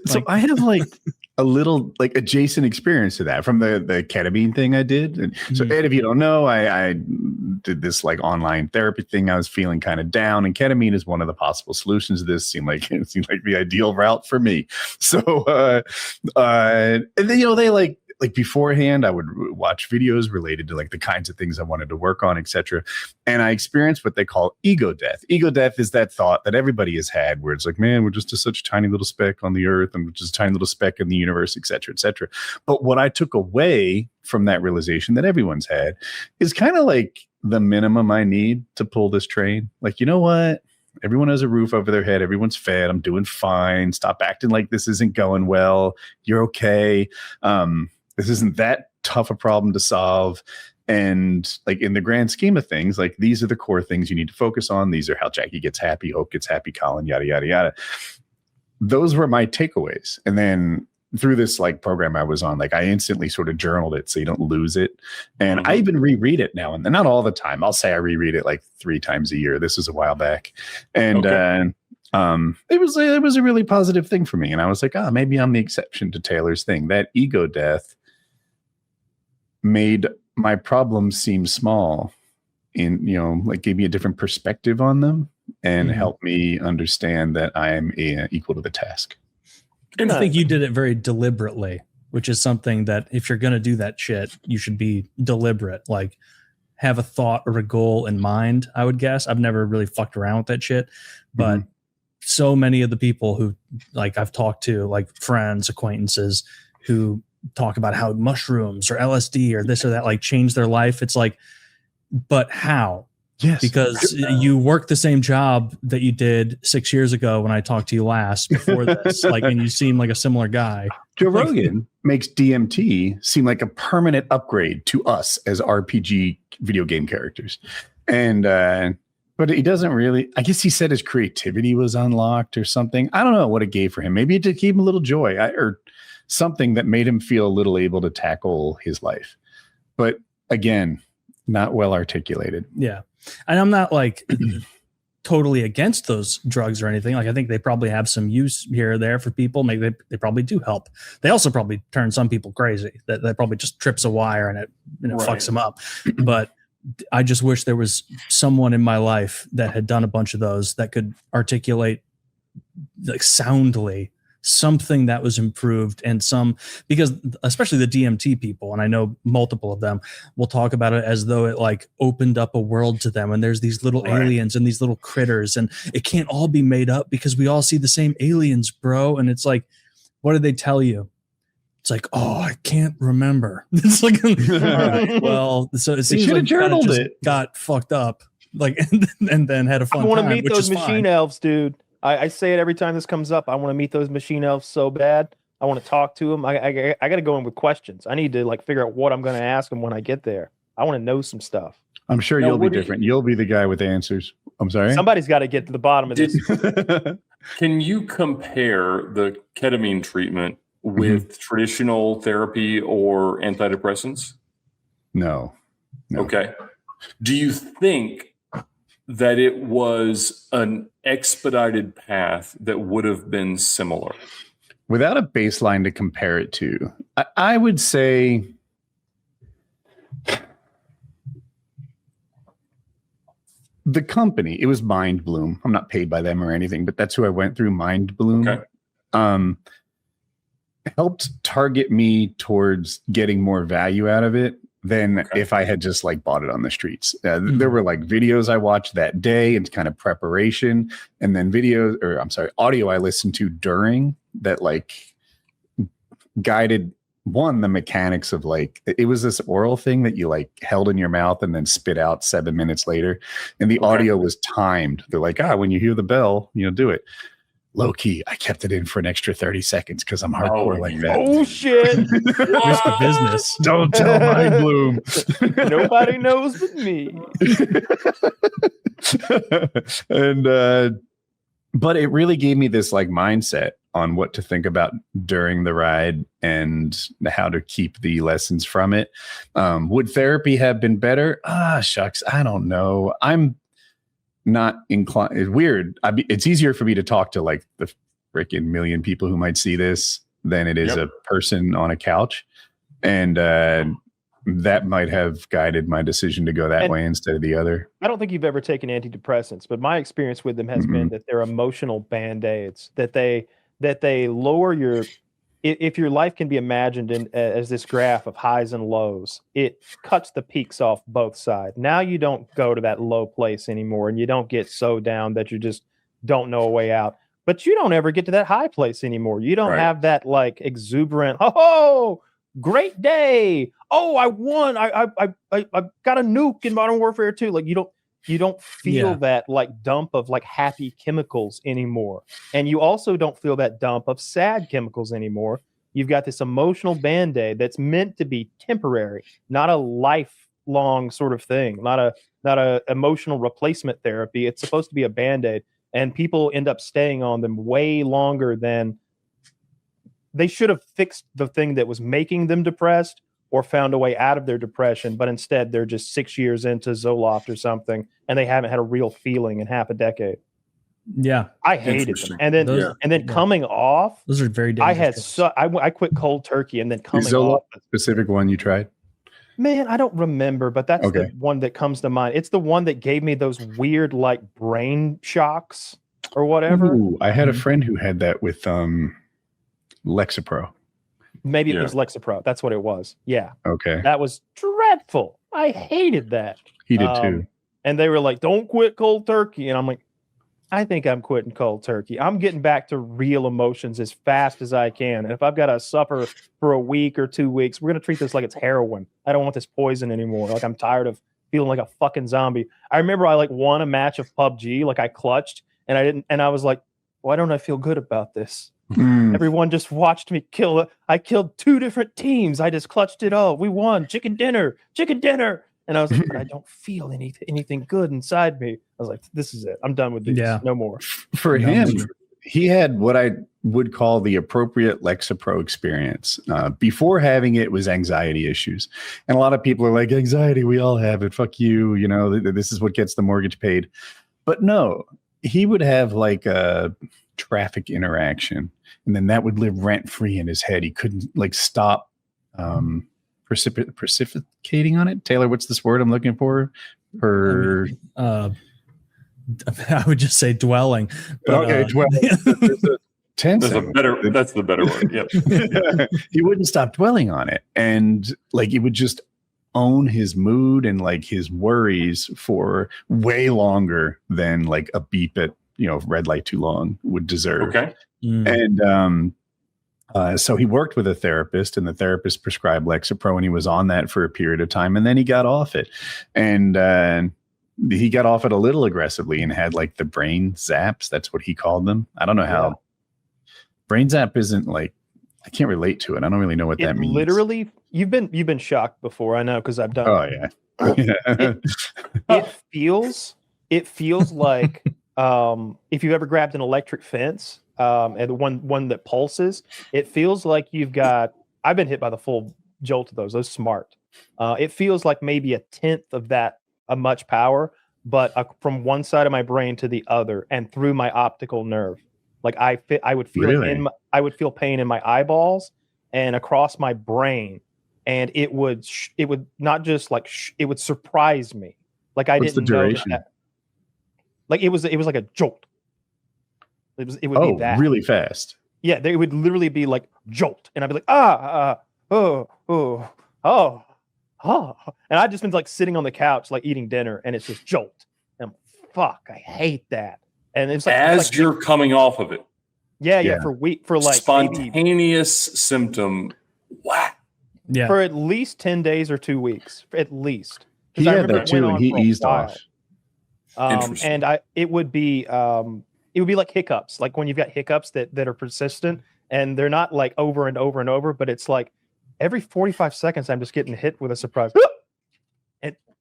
So I have like a little like adjacent experience to that from the ketamine thing I did. And so Ed, if you don't know, I did this like online therapy thing. I was feeling kind of down, and ketamine is one of the possible solutions to this. It seemed like the ideal route for me. So and then they like beforehand, I would watch videos related to like the kinds of things I wanted to work on, etc. And I experienced what they call ego death. Ego death is that thought that everybody has had where it's like, man, we're just such a tiny little speck on the earth and just a tiny little speck in the universe, etc., etc. But what I took away from that realization that everyone's had is kind of like the minimum I need to pull this train. Like, you know what? Everyone has a roof over their head. Everyone's fed. I'm doing fine. Stop acting like this isn't going well. You're okay. This isn't that tough a problem to solve. And like in the grand scheme of things, like these are the core things you need to focus on. These are how Jackie gets happy, Hope gets happy, Colin, yada, yada, yada. Those were my takeaways. And then through this like program I was on, like I instantly sort of journaled it so you don't lose it. And I even reread it now and then, not all the time. I'll say I reread it like 3 times a year. This was a while back. And it was a really positive thing for me. And I was like, maybe I'm the exception to Taylor's thing. That ego death made my problems seem small like gave me a different perspective on them and helped me understand that I am equal to the task. And I think you did it very deliberately, which is something that if you're going to do that shit, you should be deliberate, like have a thought or a goal in mind, I would guess. I've never really fucked around with that shit, but so many of the people who like I've talked to, like friends, acquaintances who talk about how mushrooms or LSD or this or that like changed their life. It's like, but how? Yes, because you work the same job that you did 6 years ago when I talked to you last before this, like, and you seem like a similar guy. Joe Rogan makes DMT seem like a permanent upgrade to us as RPG video game characters. And, but he doesn't really, I guess he said his creativity was unlocked or something. I don't know what it gave for him. Maybe it did give him a little joy or something that made him feel a little able to tackle his life. But again, not well articulated. Yeah. And I'm not like totally against those drugs or anything. Like I think they probably have some use here or there for people. Maybe they probably do help. They also probably turn some people crazy. That probably just trips a wire and it fucks them up. But I just wish there was someone in my life that had done a bunch of those that could articulate like soundly something that was improved, and because especially the DMT people, and I know multiple of them, will talk about it as though it like opened up a world to them, and there's these little aliens and these little critters, and it can't all be made up because we all see the same aliens, bro. And it's like, what did they tell you? It's like, oh, I can't remember. It's like, all right, well, so it seems like you just got fucked up, like, and then had a fun time. I want to meet those machine elves, dude. I say it every time this comes up. I want to meet those machine elves so bad. I want to talk to them. I got to go in with questions. I need to like figure out what I'm going to ask them when I get there. I want to know some stuff. I'm sure you'll be different. You'll be the guy with the answers. I'm sorry. Somebody's got to get to the bottom of this. Can you compare the ketamine treatment with traditional therapy or antidepressants? No. Okay. Do you think that it was an expedited path that would have been similar? Without a baseline to compare it to, I would say the company, it was Mind Bloom. I'm not paid by them or anything, but that's who I went through, Mind Bloom. Okay. Helped target me towards getting more value out of it than if I had just like bought it on the streets. There were like videos I watched that day and kind of preparation, and then audio I listened to during that, like guided the mechanics of like, it was this oral thing that you like held in your mouth and then spit out 7 minutes later. And the audio was timed. They're like, when you hear the bell, do it. Low key, I kept it in for an extra 30 seconds because I'm hardcore like that. Oh shit! Where's the business? Don't tell Mind Bloom. Nobody knows but me. And but it really gave me this like mindset on what to think about during the ride and how to keep the lessons from it. Would therapy have been better? Shucks, I don't know. I'm not inclined. It's weird. It's easier for me to talk to like the freaking million people who might see this than it is a person on a couch. And that might have guided my decision to go that way instead of the other. I don't think you've ever taken antidepressants, but my experience with them has been that they're emotional band-aids, that they lower your, if your life can be imagined as this graph of highs and lows, it cuts the peaks off both sides. Now you don't go to that low place anymore, and you don't get so down that you just don't know a way out. But you don't ever get to that high place anymore. You don't have that like exuberant, oh, great day. Oh, I won. I got a nuke in Modern Warfare 2. Like you don't feel that like dump of like happy chemicals anymore. And you also don't feel that dump of sad chemicals anymore. You've got this emotional band-aid that's meant to be temporary, not a lifelong sort of thing, not a emotional replacement therapy. It's supposed to be a band-aid. And people end up staying on them way longer than they should have fixed the thing that was making them depressed or found a way out of their depression. But instead, they're just 6 years into Zoloft or something, and they haven't had a real feeling in half a decade. Yeah, I hated them. And then coming off, those are very dangerous. I quit cold turkey, and then coming Zoloft, off. the specific one you tried? Man, I don't remember, but that's the one that comes to mind. It's the one that gave me those weird like brain shocks or whatever. Ooh, I had a friend who had that with Lexapro. Maybe it was Lexapro. That's what it was. Yeah. Okay. That was dreadful. I hated that. He did too. And they were like, don't quit cold turkey. And I'm like, I think I'm quitting cold turkey. I'm getting back to real emotions as fast as I can. And if I've got to suffer for a week or 2 weeks, we're going to treat this like it's heroin. I don't want this poison anymore. Like I'm tired of feeling like a fucking zombie. I remember I like won a match of PUBG. Like I clutched and I was like, why don't I feel good about this? Everyone just watched me kill it. I killed 2 different teams. I just clutched it all. We won. Chicken dinner. And I was like, but I don't feel anything good inside me. I was like, this is it. I'm done with this. Yeah. No more. For him, he had what I would call the appropriate Lexapro experience. Before having it was anxiety issues. And a lot of people are like, anxiety, we all have it. Fuck you. You know, this is what gets the mortgage paid. But no, he would have like a traffic interaction. And then that would live rent free in his head. He couldn't like stop precipitating on it. Taylor, what's this word I'm looking for? I would just say dwelling. But, okay, dwelling. That's the better word. Yep. He wouldn't stop dwelling on it. And like it would just own his mood and like his worries for way longer than like a beep at, red light too long would deserve. Okay. And so he worked with a therapist, and the therapist prescribed Lexapro, and he was on that for a period of time, and then he got off it. And he got off it a little aggressively and had like the brain zaps. That's what he called them. I don't know how. Brain zap isn't like, I can't relate to it. I don't really know what that means. Literally, you've been shocked before. I know, because I've done. Oh yeah. It feels like if you've ever grabbed an electric fence. And the one that pulses, it feels like I've been hit by the full jolt of those smart. It feels like maybe a tenth of that, much power, but from one side of my brain to the other and through my optical nerve. Like I would feel I would feel pain in my eyeballs and across my brain. And it would not just like, it would surprise me. Like I didn't know that. Like it was like a jolt. It would be that really fast. Yeah, they would literally be like jolt, and I'd be like oh, and I'd just been like sitting on the couch like eating dinner, and it's just jolt. And fuck, I hate that. And it's like you're coming off of it. Yeah, for like spontaneous symptom. What? Yeah, for at least 10 days or 2 weeks, at least. He had that too, and he eased off. And it would be like hiccups, like when you've got hiccups that are persistent and they're not like over and over and over, but it's like every 45 seconds I'm just getting hit with a surprise.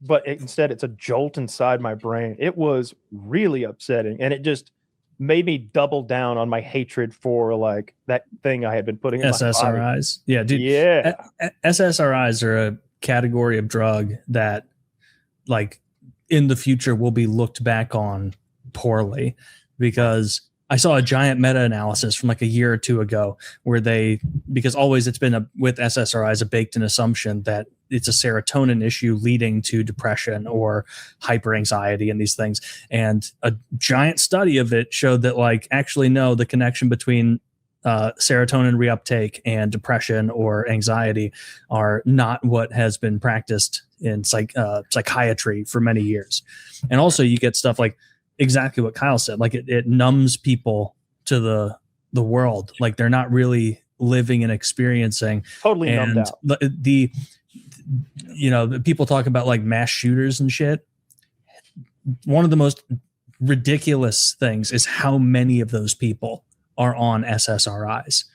But instead it's a jolt inside my brain. It was really upsetting, and it just made me double down on my hatred for like that thing I had been putting in SSRIs. my body. Yeah, dude. Yeah. SSRIs are a category of drug that like in the future will be looked back on poorly, because I saw a giant meta-analysis from like a year or two ago where because always it's been with SSRIs a baked-in assumption that it's a serotonin issue leading to depression or hyperanxiety and these things. And a giant study of it showed that like, actually, no, the connection between serotonin reuptake and depression or anxiety are not what has been practiced in psychiatry for many years. And also you get stuff like exactly what Kyle said, like it numbs people to the world. Like they're not really living and experiencing. Totally numbed out. The people talk about like mass shooters and shit. One of the most ridiculous things is how many of those people are on SSRIs.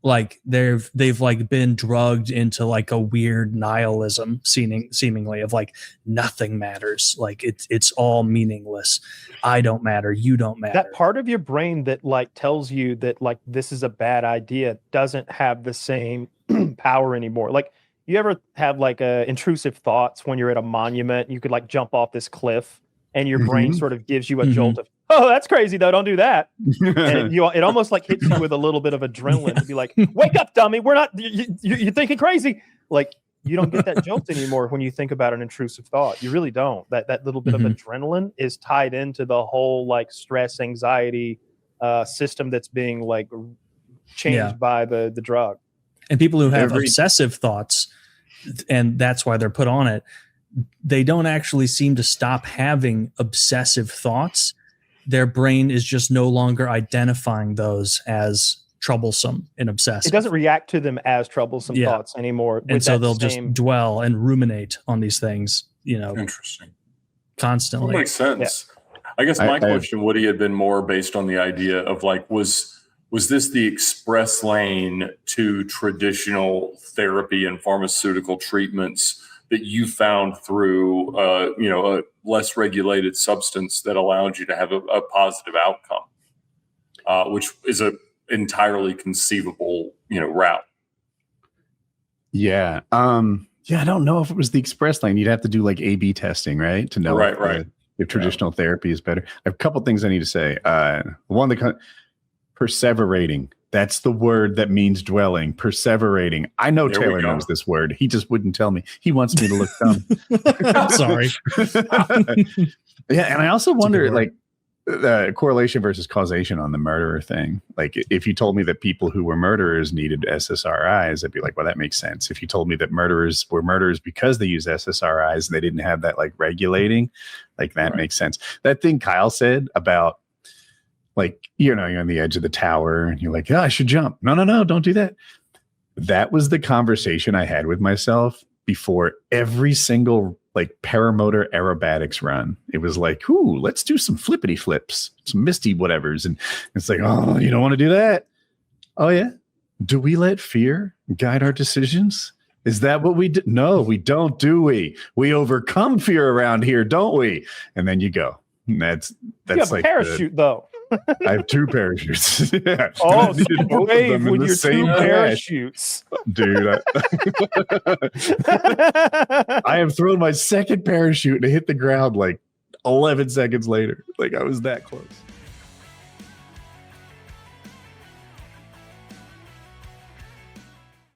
Like they've like been drugged into like a weird nihilism seemingly of like nothing matters. Like it's all meaningless. I don't matter. You don't matter. That part of your brain that like tells you that like this is a bad idea doesn't have the same power anymore. Like you ever have like intrusive thoughts when you're at a monument, you could like jump off this cliff and your brain sort of gives you a jolt of, oh, that's crazy though. Don't do that. And it almost like hits you with a little bit of adrenaline to be like, wake up, dummy. We're not, you're thinking crazy. Like you don't get that jolt anymore when you think about an intrusive thought. You really don't. That little bit of adrenaline is tied into the whole like stress, anxiety system that's being like changed by the drug. And people who have obsessive thoughts, and that's why they're put on it, they don't actually seem to stop having obsessive thoughts. Their brain is just no longer identifying those as troublesome and obsessive. It doesn't react to them as troublesome thoughts anymore. And so they'll just dwell and ruminate on these things, Interesting. Constantly. That makes sense. Yeah. I guess my question, Woody, had been more based on the idea of like, was this the express lane to traditional therapy and pharmaceutical treatments that you found through, a less regulated substance that allowed you to have a positive outcome, which is a entirely conceivable, route. Yeah. I don't know if it was the express lane. You'd have to do like A/B testing, right? To know if traditional therapy is better. I have a couple things I need to say. One, perseverating. That's the word that means dwelling. Perseverating. I know Taylor knows this word. He just wouldn't tell me. He wants me to look dumb. Sorry. Yeah, and I also wonder, like, the correlation versus causation on the murderer thing. Like, if you told me that people who were murderers needed SSRIs, I'd be like, well, that makes sense. If you told me that murderers were murderers because they use SSRIs and they didn't have that, like, regulating, like, that makes sense. That thing Kyle said about, like, you're on the edge of the tower and you're like, I should jump. No, don't do that. That was the conversation I had with myself before every single like paramotor aerobatics run. It was like, ooh, let's do some flippity flips, some misty whatevers. And it's like, oh, you don't want to do that. Oh yeah. Do we let fear guide our decisions? Is that what we do? No, we don't, do we? We overcome fear around here, don't we? And then you go. That's you have like a parachute though. I have two parachutes. Yeah. Oh, so brave with your two parachutes. Dude. I have thrown my second parachute and it hit the ground like 11 seconds later. Like I was that close.